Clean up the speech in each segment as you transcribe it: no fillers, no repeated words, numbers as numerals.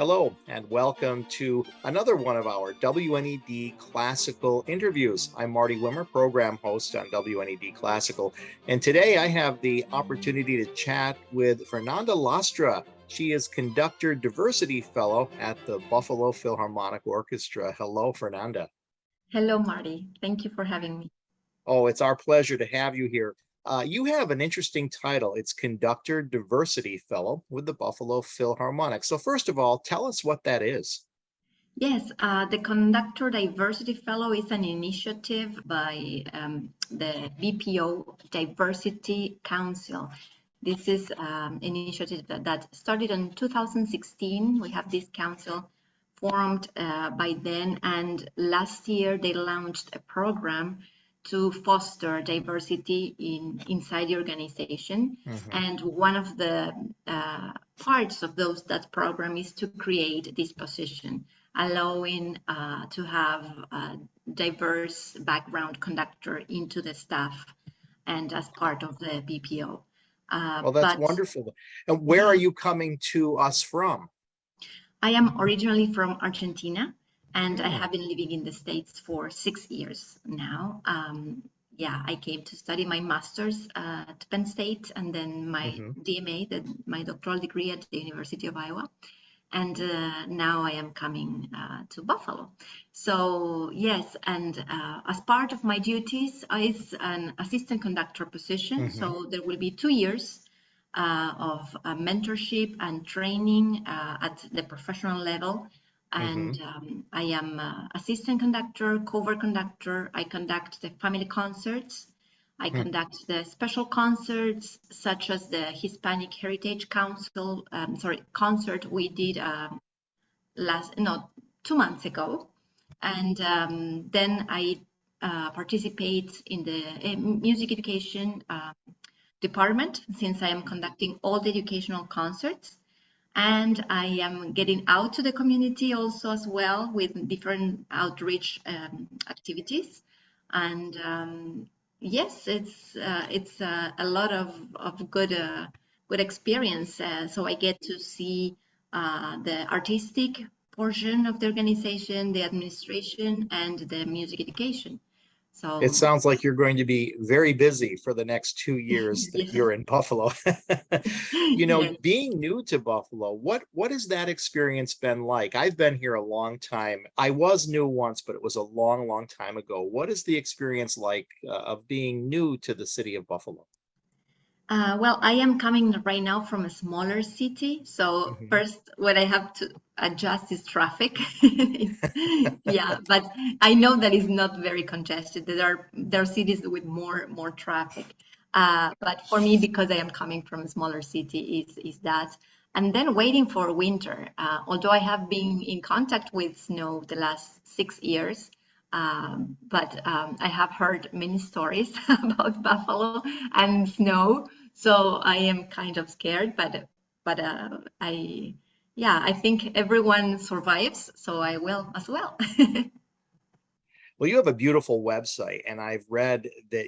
Hello, and welcome to another one of our WNED Classical Interviews. I'm Marty Wimmer, program host on WNED Classical, and today I have the opportunity to chat with Fernanda Lastra. She is Conductor Diversity Fellow at the Buffalo Philharmonic Orchestra. Hello, Fernanda. Hello, Marty. Thank you for having me. Oh, it's our pleasure to have you here. You have an interesting title. It's Conductor Diversity Fellow with the Buffalo Philharmonic. So first of all, tell us what that is. Yes, the Conductor Diversity Fellow is an initiative by the BPO Diversity Council. This is an initiative that started in 2016. We have this council formed by then, and last year they launched a program to foster diversity inside the organization. And one of the parts of that program is to create this position, allowing to have a diverse background conductor into the staff and as part of the BPO. Well, that's wonderful. And where are you coming to us from? I am originally from Argentina, and I have been living in the States for 6 years now. I came to study my master's at Penn State and then my DMA, my doctoral degree at the University of Iowa. And now I am coming to Buffalo. So yes, and as part of my duties is an assistant conductor position. So there will be 2 years of mentorship and training at the professional level. And I am assistant conductor, cover conductor. I conduct the family concerts. I conduct the special concerts, such as the Hispanic Heritage Council concert we did 2 months ago. And then I participate in the music education department, since I am conducting all the educational concerts. And I am getting out to the community also as well with different outreach activities. And yes, it's a lot of good experience. So I get to see the artistic portion of the organization, the administration, and the music education. So it sounds like you're going to be very busy for the next 2 years that you're in Buffalo. Being new to Buffalo, what has that experience been like? I've been here a long time. I was new once, but it was a long, long time ago. What is the experience like of being new to the city of Buffalo? Well, I am coming right now from a smaller city. So first, what I have to adjust is traffic. Yeah, but I know that it's not very congested. There are cities with more traffic. But for me, because I am coming from a smaller city, is that. And then waiting for winter. Although I have been in contact with snow the last 6 years, but I have heard many stories about Buffalo and snow. So I am kind of scared, but I think everyone survives, so I will as well. Well, you have a beautiful website, and I've read that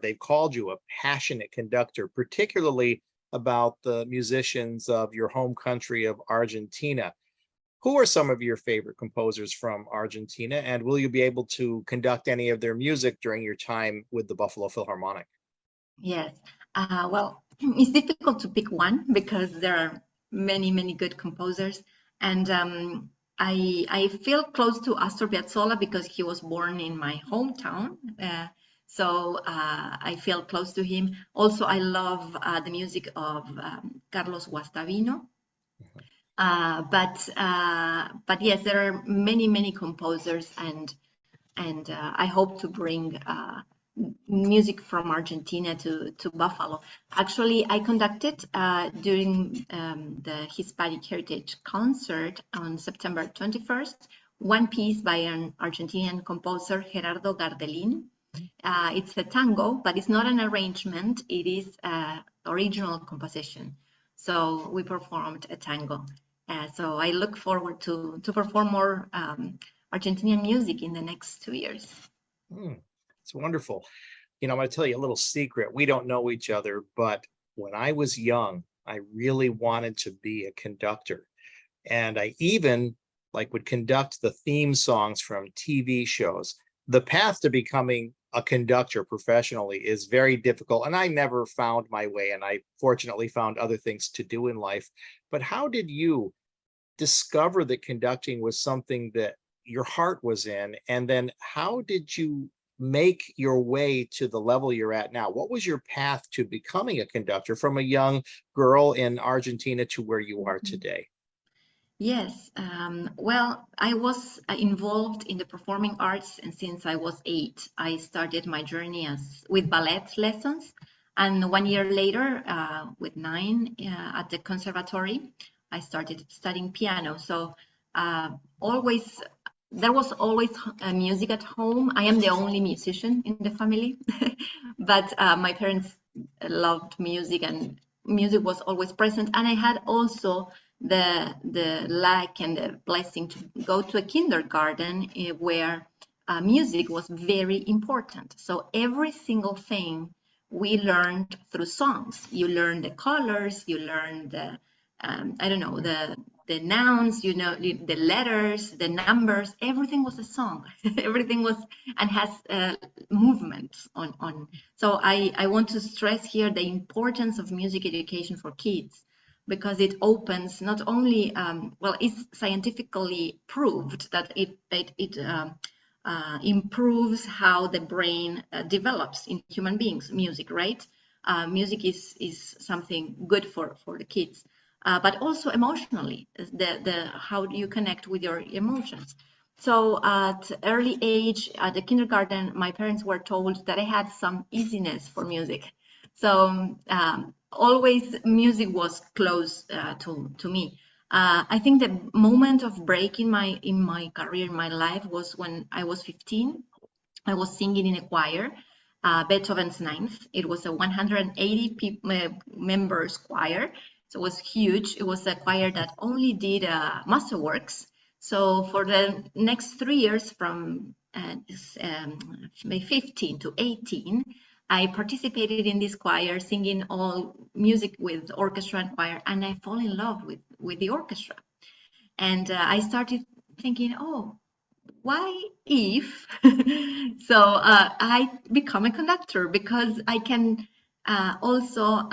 they've called you a passionate conductor, particularly about the musicians of your home country of Argentina. Who are some of your favorite composers from Argentina, and will you be able to conduct any of their music during your time with the Buffalo Philharmonic? Yes. Well, it's difficult to pick one because there are many good composers, and I feel close to Astor Piazzolla because he was born in my hometown. So I feel close to him. Also, I love the music of Carlos Guastavino. But yes, there are many composers, and I hope to bring music from Argentina to Buffalo. Actually, I conducted during the Hispanic Heritage Concert on September 21st, one piece by an Argentinian composer, Gerardo Gardelin. It's a tango, but it's not an arrangement. It is an original composition. So we performed a tango. So I look forward to perform more Argentinian music in the next 2 years. It's wonderful. I'm going to tell you a little secret. We don't know each other, but when I was young, I really wanted to be a conductor. and I even like would conduct the theme songs from TV shows. The path to becoming a conductor professionally is very difficult, and I never found my way, and I fortunately found other things to do in life. But how did you discover that conducting was something that your heart was in? And then how did you make your way to the level you're at now? What was your path to becoming a conductor from a young girl in Argentina to where you are today? Yes, well, I was involved in the performing arts, and since I was 8, I started my journey as with ballet lessons. And 1 year later, with 9, at the conservatory, I started studying piano. So always, there was always music at home. I am the only musician in the family, but my parents loved music, and music was always present. And I had also the luck and the blessing to go to a kindergarten where music was very important. So every single thing we learned through songs. You learn the colors, you learn the I don't know, the nouns, you know, the letters, the numbers. Everything was a song. Everything was and has movement on. So I want to stress here the importance of music education for kids, because it opens not only well, it's scientifically proved that it improves how the brain develops in human beings. Music, right? Music is something good for the kids, but also emotionally, the how do you connect with your emotions. So at early age, at the kindergarten, my parents were told that I had some easiness for music. So always music was close to me. I think the moment of break in my career, in my life, was when I was 15. I was singing in a choir, Beethoven's Ninth. It was a 180 members choir, so it was huge. It was a choir that only did masterworks. So for the next 3 years, from 15 to 18, I participated in this choir, singing all music with orchestra and choir, and I fall in love with the orchestra. And I started thinking, oh, why if so I become a conductor, because I can also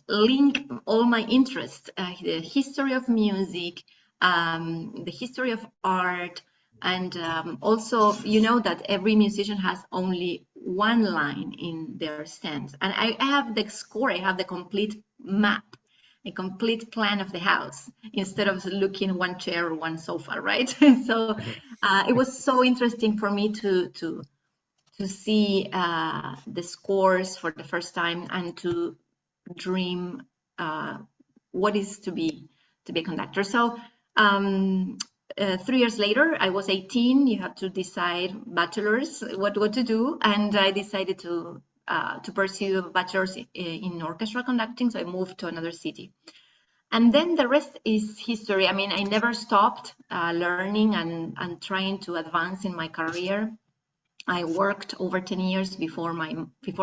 link all my interests, the history of music, the history of art, and also, you know, that every musician has only one line in their stance, and I have the score, I have the complete map, a complete plan of the house, instead of looking one chair or one sofa, right? So it was so interesting for me to see the scores for the first time, and to dream what is to be a conductor. So 3 years later, I was 18. You have to decide bachelor's what to do, and I decided to pursue a bachelor's in orchestra conducting. So I moved to another city. And then the rest is history. I mean, I never stopped learning and trying to advance in my career. I worked over 10 years before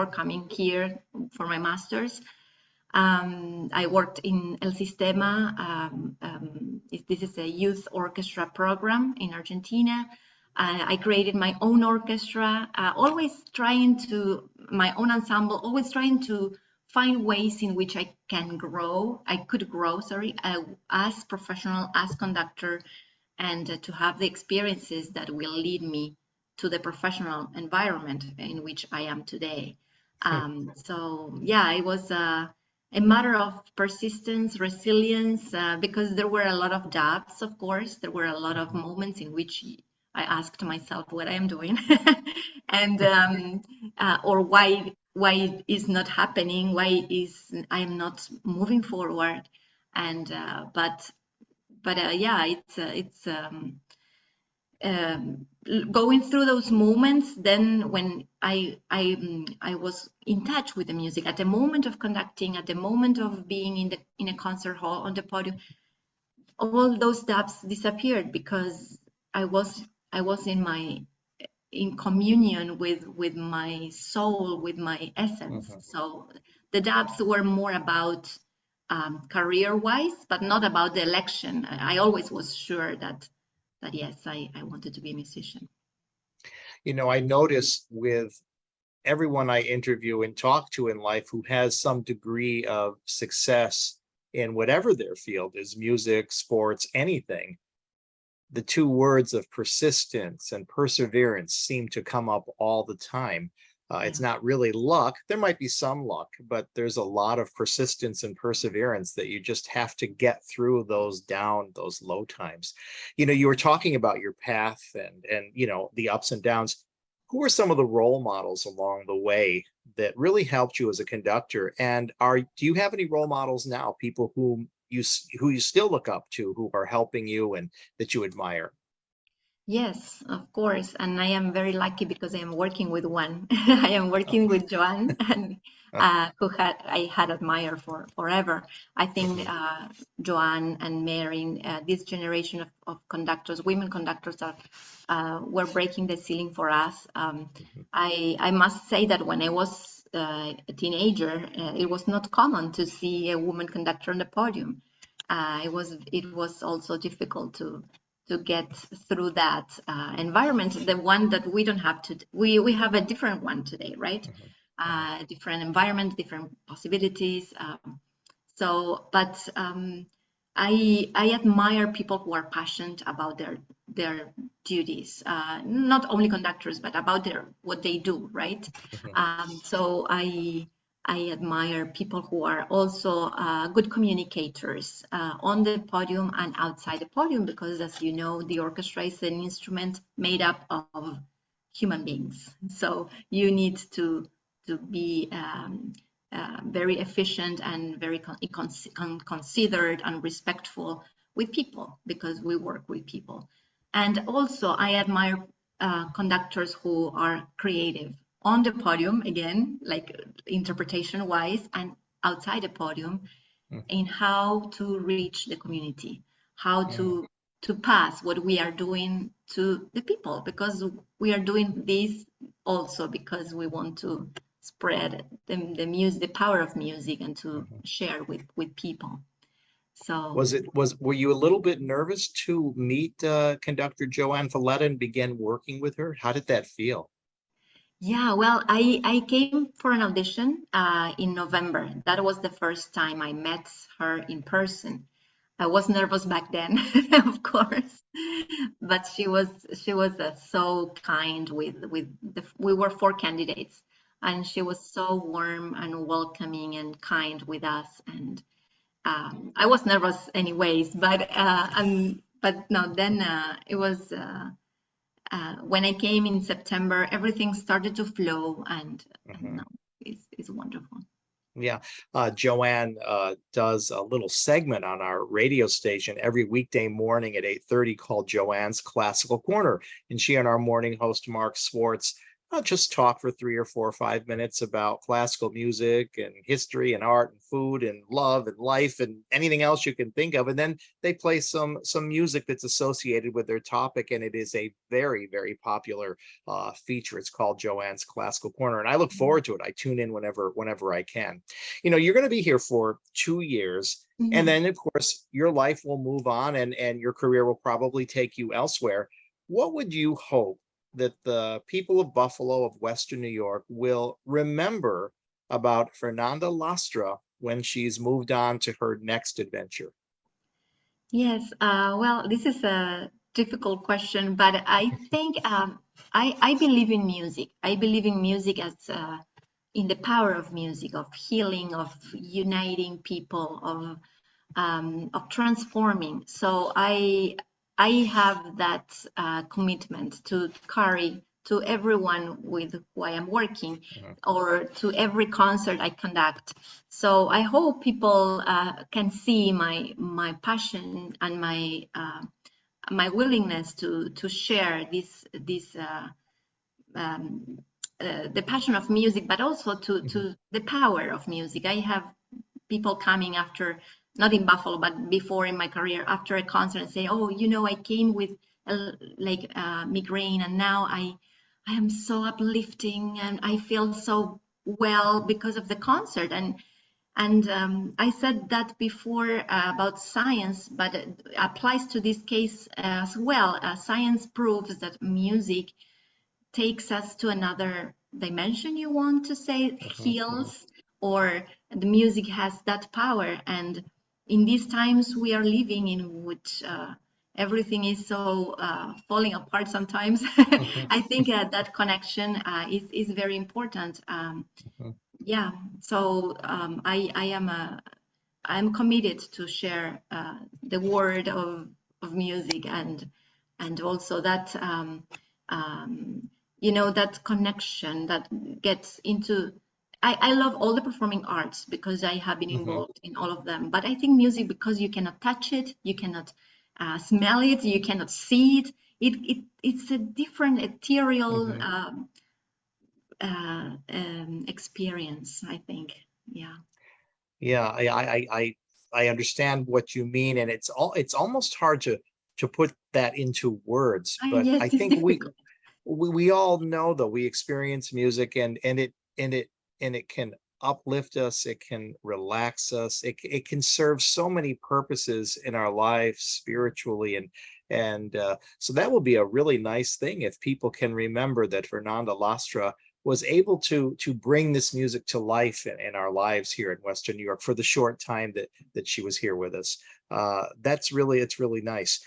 coming here for my master's. I worked in El Sistema. This is a youth orchestra program in Argentina. I created my own orchestra, always trying to, my own ensemble, always trying to find ways in which I could grow, as professional, as conductor, and to have the experiences that will lead me to the professional environment in which I am today. So yeah, it was a matter of persistence, resilience, because there were a lot of doubts, of course. There were a lot of moments in which I asked myself what I am doing, and or why it is not happening, why is I am not moving forward, and but yeah, it's going through those moments. Then when I was in touch with the music at the moment of conducting, at the moment of being in a concert hall on the podium, all those doubts disappeared, because I was in communion with my soul, with my essence. So the doubts were more about career-wise, but not about the election. I always was sure that yes, I wanted to be a musician. You know, I notice with everyone I interview and talk to in life who has some degree of success in whatever their field is, music, sports, anything, the two words of persistence and perseverance seem to come up all the time. It's Yeah. not really luck. There might be some luck, but there's a lot of persistence and perseverance that you just have to get through those down, those low times. You know, you were talking about your path and you know, the ups and downs. Who are some of the role models along the way that really helped you as a conductor? And do you have any role models now, people who you still look up to, who are helping you and that you admire? Yes, of course. And I am very lucky because I am working with one. I am working with JoAnn, and I had admired for forever. I think Mhm, JoAnn and Mary, this generation of conductors, women conductors, were breaking the ceiling for us. mhm, I must say that when I was a teenager, it was not common to see a woman conductor on the podium. It was also difficult to get through that environment, the one that we don't have to. We have a different one today, right? mhm, mhm, Different environment, different possibilities. I admire people who are passionate about their duties, not only conductors, but about what they do, right? mhm, So I admire people who are also good communicators on the podium and outside the podium, because as you know, the orchestra is an instrument made up of human beings. So you need to be very efficient and very considered and respectful with people, because we work with people. And also, I admire conductors who are creative on the podium, again, like interpretation wise, and outside the podium, mhm, in how to reach the community, how mhm. to pass what we are doing to the people, because we are doing this also because we want to spread the music, the power of music, and to Mhm. share with people. So Were you a little bit nervous to meet conductor JoAnn Falletta and begin working with her? How did that feel? yeah, well, I came for an audition in November. That was the first time I met her in person. I was nervous back then, of course, but she was so kind we were four candidates, and she was so warm and welcoming and kind with us. And I was nervous anyways, but no, then it was. When I came in September, everything started to flow, and Mhm. now it's wonderful. Yeah, JoAnn does a little segment on our radio station every weekday morning at 8:30 called JoAnn's Classical Corner. And she and our morning host, Mark Swartz, just talk for 3 or 4 or 5 minutes about classical music and history and art and food and love and life and anything else you can think of. And then they play some music that's associated with their topic. And it is a very, very popular feature. It's called JoAnn's Classical Corner. And I look forward to it. I tune in whenever I can. You know, you're going to be here for 2 years. And Mhm. then, of course, your life will move on and your career will probably take you elsewhere. What would you hope that the people of Buffalo, of Western New York, will remember about Fernanda Lastra when she's moved on to her next adventure? Yes, well, this is a difficult question, but I think I believe in music. I believe in music as in the power of music, of healing, of uniting people, of transforming. So I have that commitment to carry to everyone with who I am working, Mhm, or to every concert I conduct. So I hope people can see my passion and my willingness to share this the passion of music, but also mhm, to the power of music. I have people coming after, not in Buffalo, but before in my career, after a concert and say, "Oh, I came with migraine, and now I am so uplifting and I feel so well because of the concert." And And I said that before about science, but it applies to this case as well. Science proves that music takes us to another dimension, you want to say, heals, or the music has that power. And in these times we are living in which everything is so falling apart sometimes, I think that connection is very important. Yeah, so I'm committed to share the word of music, and also that that connection that gets into. I love all the performing arts because I have been involved in all of them, but I think music, because you cannot touch it, you cannot smell it, you cannot see it. It's a different ethereal experience, I think. Yeah. Yeah, I understand what you mean, and it's almost hard to put that into words, but Yes, I it's think difficult. we all know that we experience music, and it can uplift us, it can relax us, it can serve so many purposes in our lives spiritually, and so that will be a really nice thing if people can remember that Fernanda Lastra was able to bring this music to life in our lives here in Western New York for the short time that she was here with us. It's really nice.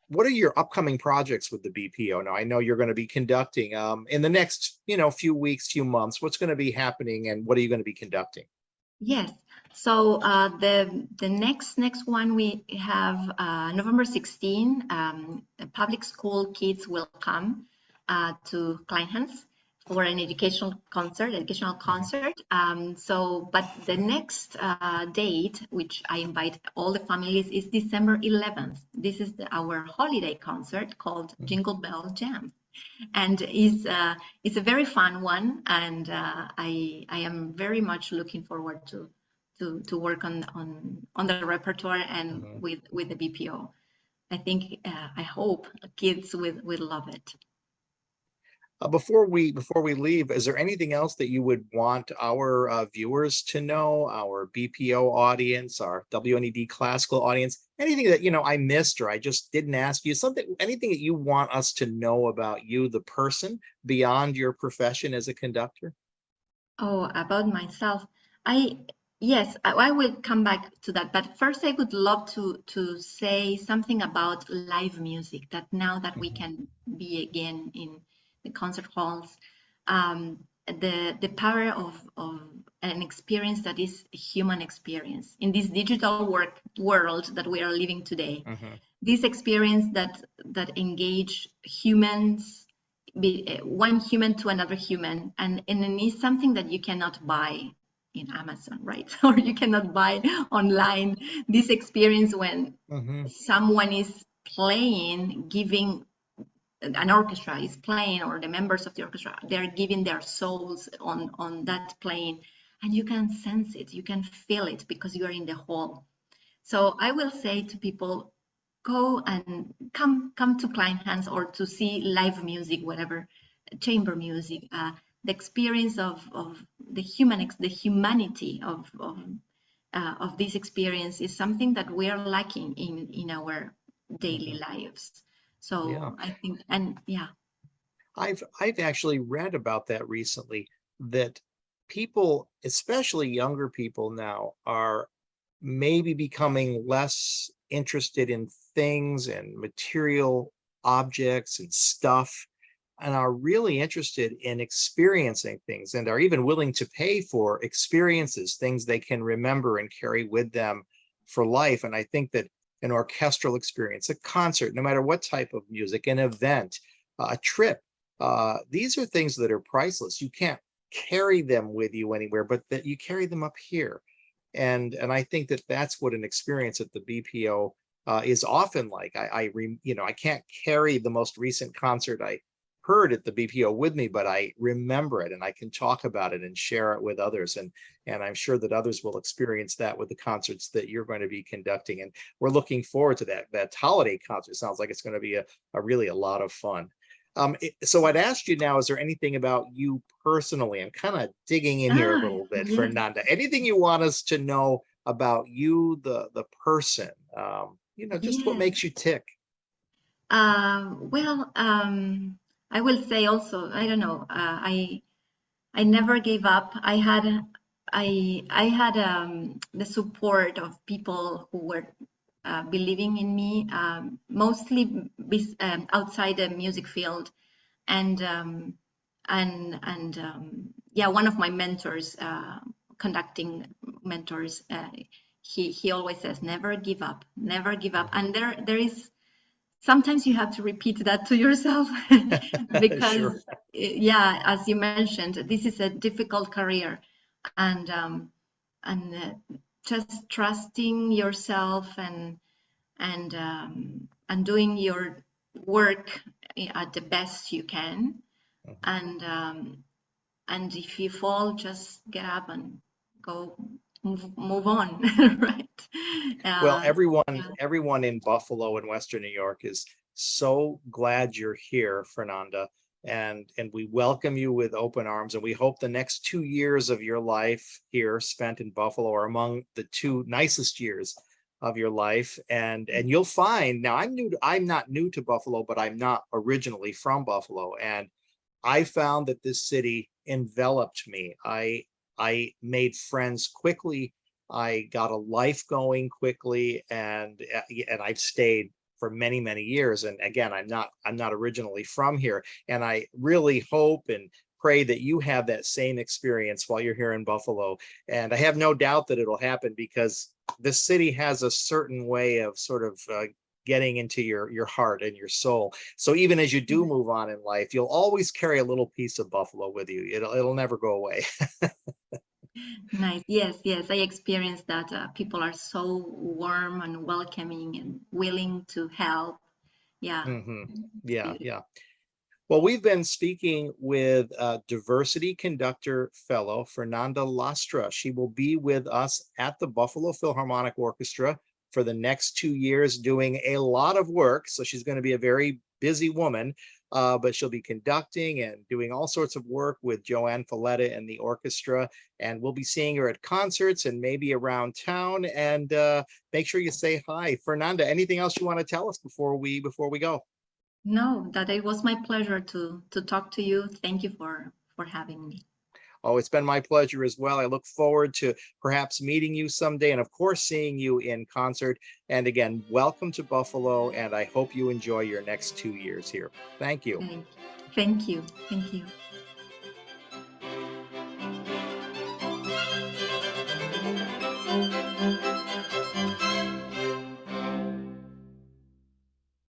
What are your upcoming projects with the BPO? Now, I know you're going to be conducting in the next, few weeks, few months. What's going to be happening, and what are you going to be conducting? Yes. So the next one we have November 16. The public school kids will come to Kleinhans for an educational concert. But the next date, which I invite all the families, is December 11th. This is our holiday concert called Jingle Bell Jam, and it's a very fun one, and I am very much looking forward to work on the repertoire and Mhm. with the BPO. I think I hope kids will love it. Before we leave, is there anything else that you would want our viewers to know, our BPO audience, our WNED classical audience, anything that I missed or I just didn't ask you, anything that you want us to know about you, the person, beyond your profession as a conductor? Oh, about myself, I yes, I will come back to that. But first, I would love to say something about live music. That now that we Mhm, can be again in the concert halls, the power of an experience that is a human experience in this digital world that we are living today. mhm, This experience that engage humans, one human to another human, and it is something that you cannot buy in Amazon, right? Or you cannot buy online. This experience when mhm, someone is playing, giving, an orchestra is playing, or the members of the orchestra, they're giving their souls on that playing, and you can sense it, you can feel it because you are in the hall. So I will say to people, go and come to Kleinhans or to see live music, whatever, chamber music. The experience of the humanity of this experience is something that we are lacking in our daily mhm. lives. Yeah. So I think, and yeah. I've actually read about that recently, that people, especially younger people now, are maybe becoming less interested in things and material objects and stuff, and are really interested in experiencing things, and are even willing to pay for experiences, things they can remember and carry with them for life. And I think that an orchestral experience, a concert, no matter what type of music, an event, a trip, these are things that are priceless. You can't carry them with you anywhere, but that you carry them up here. And I think that that's what an experience at the BPO is often like. I can't carry the most recent concert I heard at the BPO with me, but I remember it and I can talk about it and share it with others. And I'm sure that others will experience that with the concerts that you're going to be conducting. And we're looking forward to that holiday concert. Sounds like it's going to be a really a lot of fun. So I'd ask you now, is there anything about you personally? I'm kind of digging in here a little bit, Yes. Fernanda. Anything you want us to know about you, the person? Just what Yes. makes you tick. Well, I will say also, I don't know, I never gave up. I had the support of people who were believing in me, mostly outside the music field, and yeah, one of my mentors, conducting mentors, he always says, never give up, never give up. Mhm. And there is sometimes you have to repeat that to yourself Sure. because yeah, as you mentioned, this is a difficult career, and just trusting yourself and doing your work at the best you can, Mhm. and and if you fall, just get up and go, move on. Right. Well, Yeah. everyone in Buffalo and Western New York is so glad you're here, Fernanda, and we welcome you with open arms. And we hope the next 2 years of your life here spent in Buffalo are among the two nicest years of your life. And you'll find now I'm not new to Buffalo, but I'm not originally from Buffalo. And I found that this city enveloped me. I made friends quickly. I got a life going quickly, and I've stayed for many many years. And again, I'm not originally from here, and I really hope and pray that you have that same experience while you're here in Buffalo. And I have no doubt that it'll happen because this city has a certain way of sort of getting into your heart and your soul. So even as you do move on in life, you'll always carry a little piece of Buffalo with you. It'll never go away. Nice. Yes, yes, I experienced that. People are so warm and welcoming and willing to help. Yeah, Hmm. it's Yeah, beautiful. yeah. Well, we've been speaking with Diversity Conductor Fellow Fernanda Lastra. She will be with us at the Buffalo Philharmonic Orchestra for the next 2 years, doing a lot of work. So she's going to be a very busy woman, but she'll be conducting and doing all sorts of work with JoAnn Falletta and the orchestra. And we'll be seeing her at concerts and maybe around town. And make sure you say hi, Fernanda. Anything else you want to tell us before we go? No, that it was my pleasure to talk to you. Thank you for having me. Oh, it's been my pleasure as well. I look forward to perhaps meeting you someday and, of course, seeing you in concert. And again, welcome to Buffalo, and I hope you enjoy your next 2 years here. Thank you. Thank, thank you. Thank you.